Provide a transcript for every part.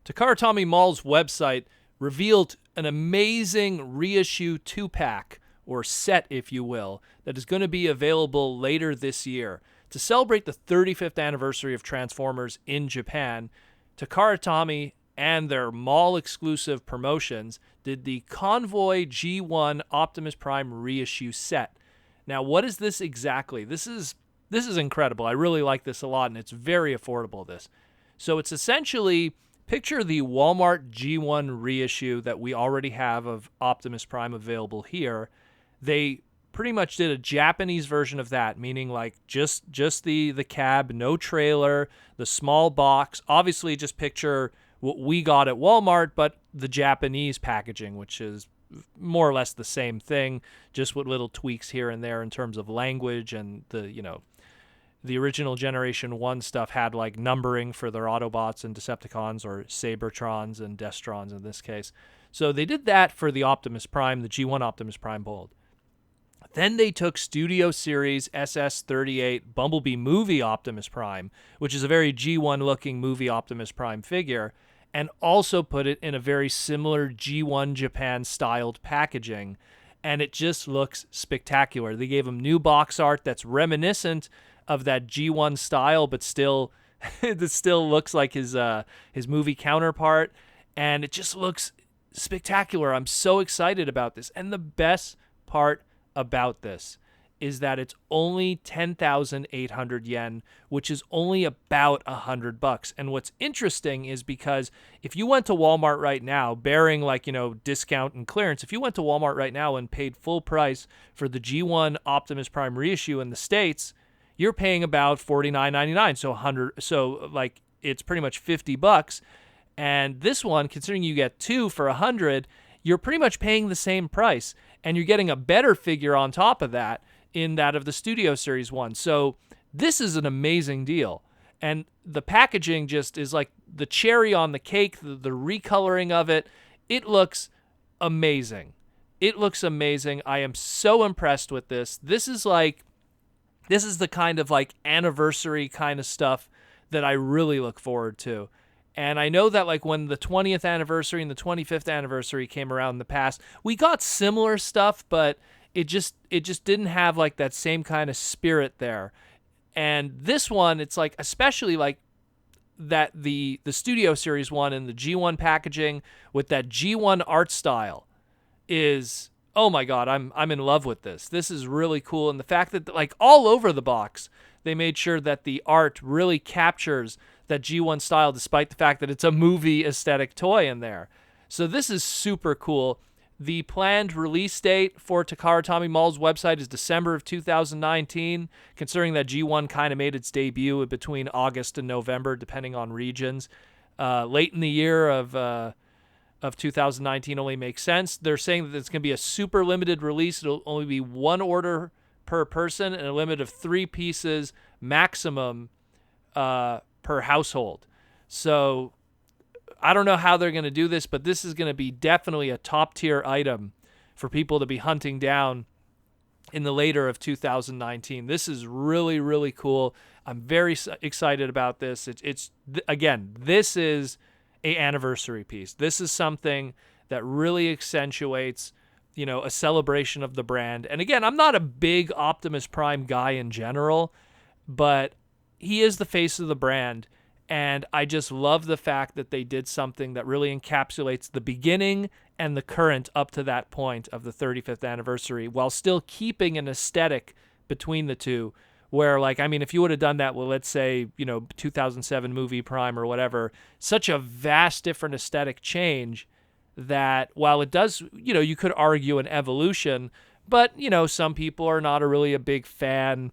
Takara Tomy Mall's website revealed an amazing reissue 2-pack, or set if you will, that is going to be available later this year. To celebrate the 35th anniversary of Transformers in Japan, Takara Tomy and their mall-exclusive promotions did the Convoy G1 Optimus Prime reissue set. Now, what is this exactly? This is incredible. I really like this a lot, and it's very affordable, this. So it's essentially, picture the Walmart G1 reissue that we already have of Optimus Prime available here. They pretty much did a Japanese version of that, meaning like just the cab, no trailer, the small box. Obviously, just picture what we got at Walmart, but the Japanese packaging, which is more or less the same thing, just with little tweaks here and there in terms of language. And the original Generation 1 stuff had like numbering for their Autobots and Decepticons, or Sabertrons and Destrons in this case. So they did that for the Optimus Prime, the G1 Optimus Prime Bold. Then they took Studio Series SS38 Bumblebee Movie Optimus Prime, which is a very G1-looking movie Optimus Prime figure, and also put it in a very similar G1 Japan-styled packaging, and it just looks spectacular. They gave him new box art that's reminiscent of that G1 style, but still, it still looks like his movie counterpart, and it just looks spectacular. I'm so excited about this, and the best part about this is that it's only 10,800 yen, which is only about $100. And what's interesting is because if you went to Walmart right now, bearing discount and clearance, if you went to Walmart right now and paid full price for the G1 Optimus Prime reissue in the States, you're paying about $49.99, so it's pretty much $50. And this one, considering you get two for $100, you're pretty much paying the same price, and you're getting a better figure on top of that in that of the Studio Series one. So this is an amazing deal. And the packaging just is like the cherry on the cake, the recoloring of it. It looks amazing. It looks amazing. I am so impressed with this. This is the kind of anniversary kind of stuff that I really look forward to. And I know that when the 20th anniversary and the 25th anniversary came around in the past, we got similar stuff, but it just didn't have that same kind of spirit there. And this one, it's especially that the Studio Series one and the G1 packaging with that G1 art style is, oh my God, I'm in love with this. This is really cool. And the fact that all over the box, they made sure that the art really captures that G1 style, despite the fact that it's a movie aesthetic toy in there. So this is super cool. The planned release date for Takara Tomy Mall's website is December of 2019, considering that G1 kind of made its debut between August and November, depending on regions. Late in the year of 2019 only makes sense. They're saying that it's going to be a super limited release. It'll only be one order per person and a limit of 3 pieces maximum per household. So I don't know how they're going to do this, but this is going to be definitely a top tier item for people to be hunting down in the later of 2019. This is really, really cool. I'm very excited about this. Again, this is a anniversary piece. This is something that really accentuates, a celebration of the brand. And again, I'm not a big Optimus Prime guy in general, but he is the face of the brand. And I just love the fact that they did something that really encapsulates the beginning and the current up to that point of the 35th anniversary, while still keeping an aesthetic between the two. Where, if you would have done that with, let's say, 2007 movie Prime or whatever, such a vast different aesthetic change that while it does, you could argue an evolution, but, some people are not really a big fan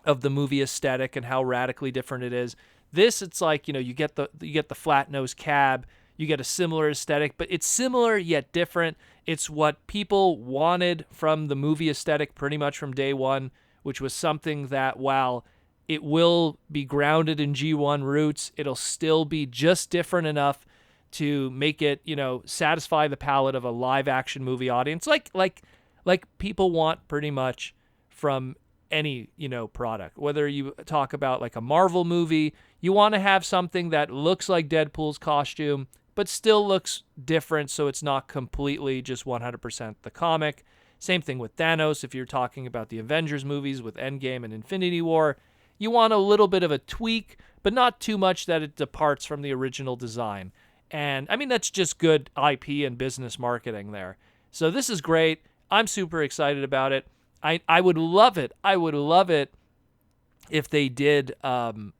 of the movie aesthetic and how radically different it is. This, it's you get the flat nose cab, you get a similar aesthetic, but it's similar yet different. It's what people wanted from the movie aesthetic pretty much from day one, which was something that while it will be grounded in G1 roots, it'll still be just different enough to make it, satisfy the palate of a live action movie audience, like people want pretty much from any, product. Whether you talk about like a Marvel movie, you want to have something that looks like Deadpool's costume, but still looks different, so it's not completely just 100% the comic. Same thing with Thanos. If you're talking about the Avengers movies with Endgame and Infinity War, you want a little bit of a tweak, but not too much that it departs from the original design. And I mean, that's just good IP and business marketing there. So this is great. I'm super excited about it. I would love it. I would love it if they did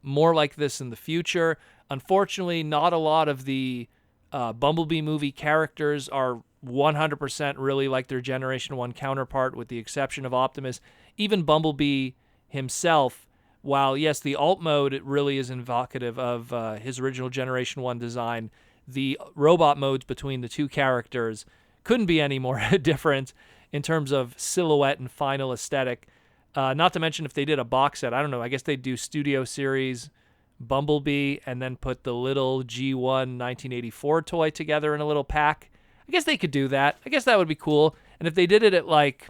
more like this in the future. Unfortunately, not a lot of the Bumblebee movie characters are 100% really like their Generation 1 counterpart, with the exception of Optimus. Even Bumblebee himself, while yes, the alt mode, it really is evocative of his original Generation 1 design, the robot modes between the two characters couldn't be any more different in terms of silhouette and final aesthetic. Not to mention, if they did a box set, I don't know, I guess they'd do Studio Series Bumblebee and then put the little G1 1984 toy together in a little pack. I guess they could do that. I guess that would be cool. And if they did it at like,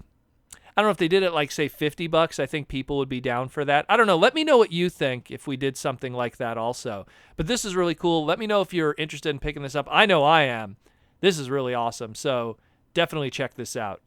I don't know, if they did it like, say, $50, I think people would be down for that. I don't know. Let me know what you think if we did something like that also. But this is really cool. Let me know if you're interested in picking this up. I know I am. This is really awesome. So definitely check this out.